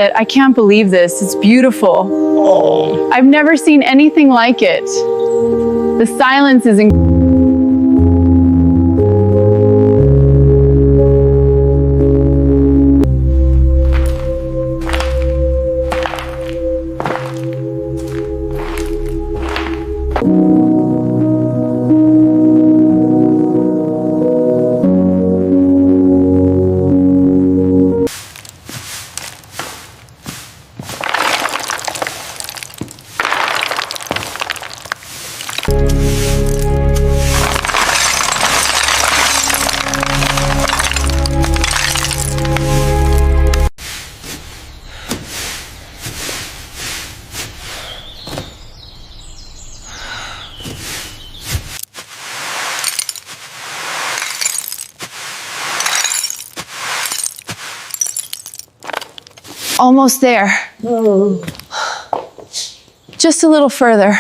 I can't believe this. It's beautiful. Oh. I've never seen anything like it. The silence is incredible. Almost there. Oh. Just a little further.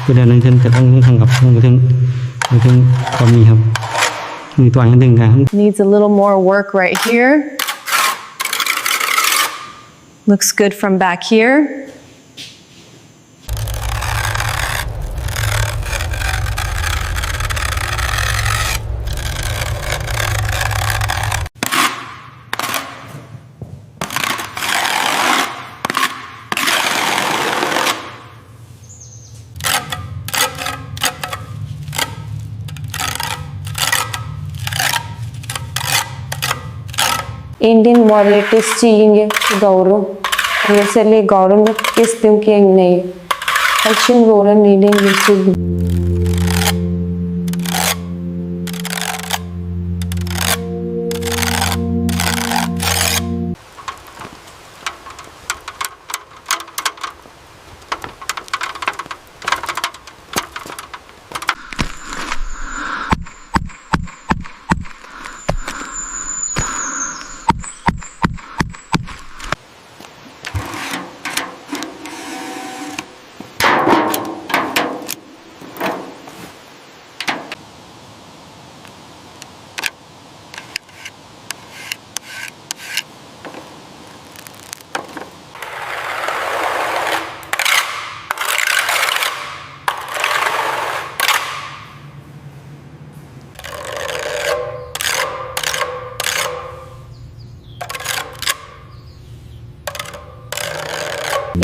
Bây giờ nên chân đang thằng gặp không cái chân còn gì không người toàn những đừng cả Needs a little more work right here. Looks good from back here. Indian moralities चाहिए गौरव necessarily गौरव में किस दिन की नहीं action roller needing to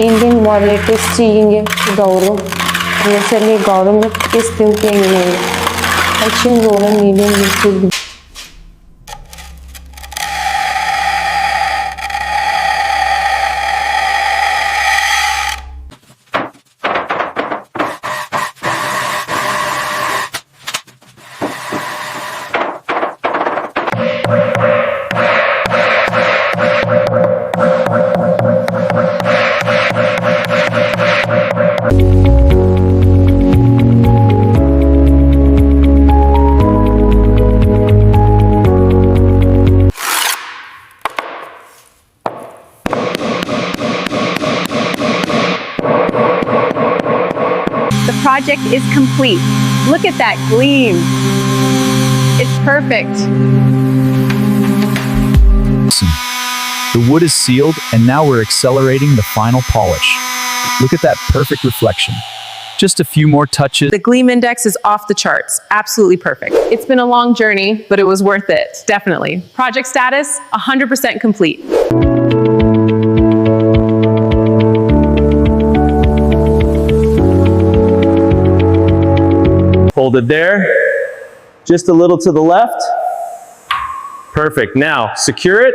Indian moralities चाहिए गौरव necessarily गौरव में किस दिन की नहीं action roller needing to project is complete. Look at that gleam. It's perfect. The wood is sealed, and now we're accelerating the final polish. Look at that perfect reflection. Just a few more touches. The gleam index is off the charts. Absolutely perfect. It's been a long journey, but it was worth it, definitely. Project status, 100% complete. Hold it there. Just a little to the left. Perfect. Now, secure it.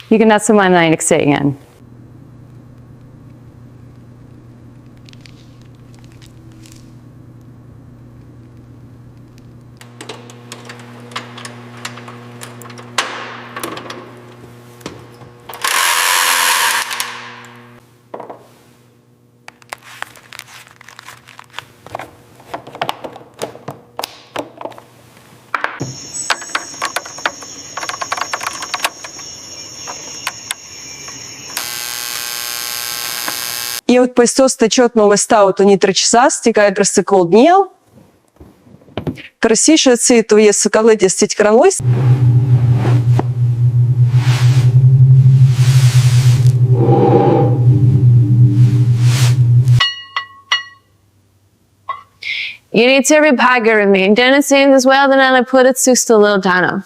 You can add some online again. И вот после стечетного листа от они 3 часа стікає пресикол днів. Красіше циту є соколи 10 кранлист. You need to repagger me. And then it's saying as well, then I put it just a little down.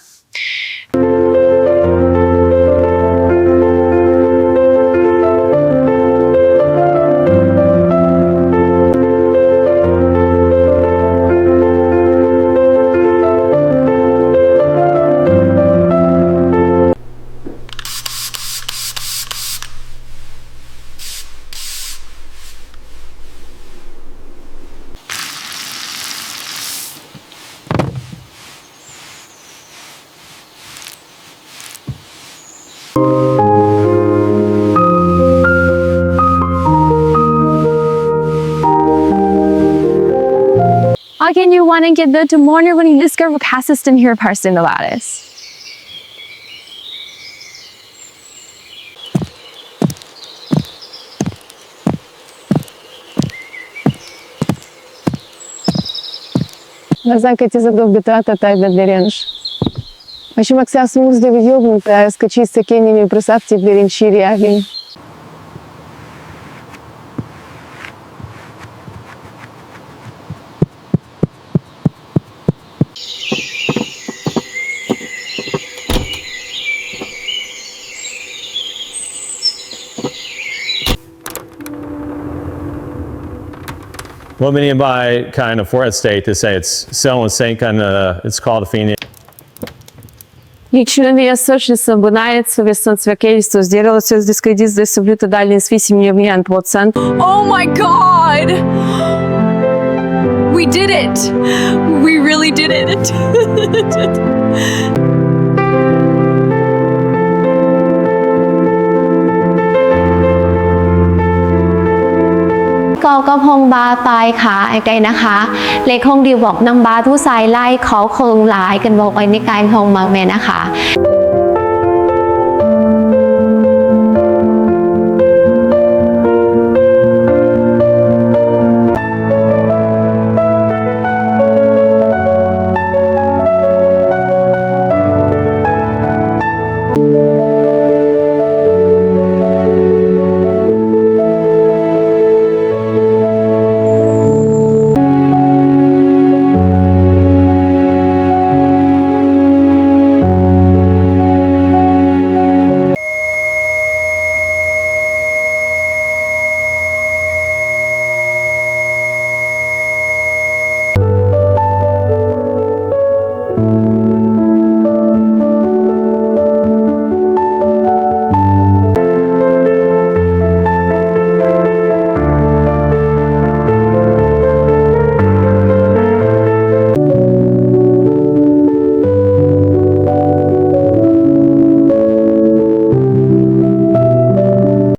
Again, you want to get the tomorrow when you discover Cassiston here person the lattice. На закате задолбитата тайда деренж. Почему кся смузды въёбнута, скачи с кениями просавти деренчири агень. What we mean by kind of for that state to say it's cell and sync and it's called a phoenix. Якщо не сочиться, абонається весон свякельство, здіралося з дискредит, де соблюта дальні свісі мільйон процент. Oh my god! We did it! We really did it!ก็พงบาตายขาไอ้ไกนะคะเลขคงดีบอกนำบาทุสายไล่เขาเคิงหลายกันบอกไอ้ในกายพงมาแม่นะคะ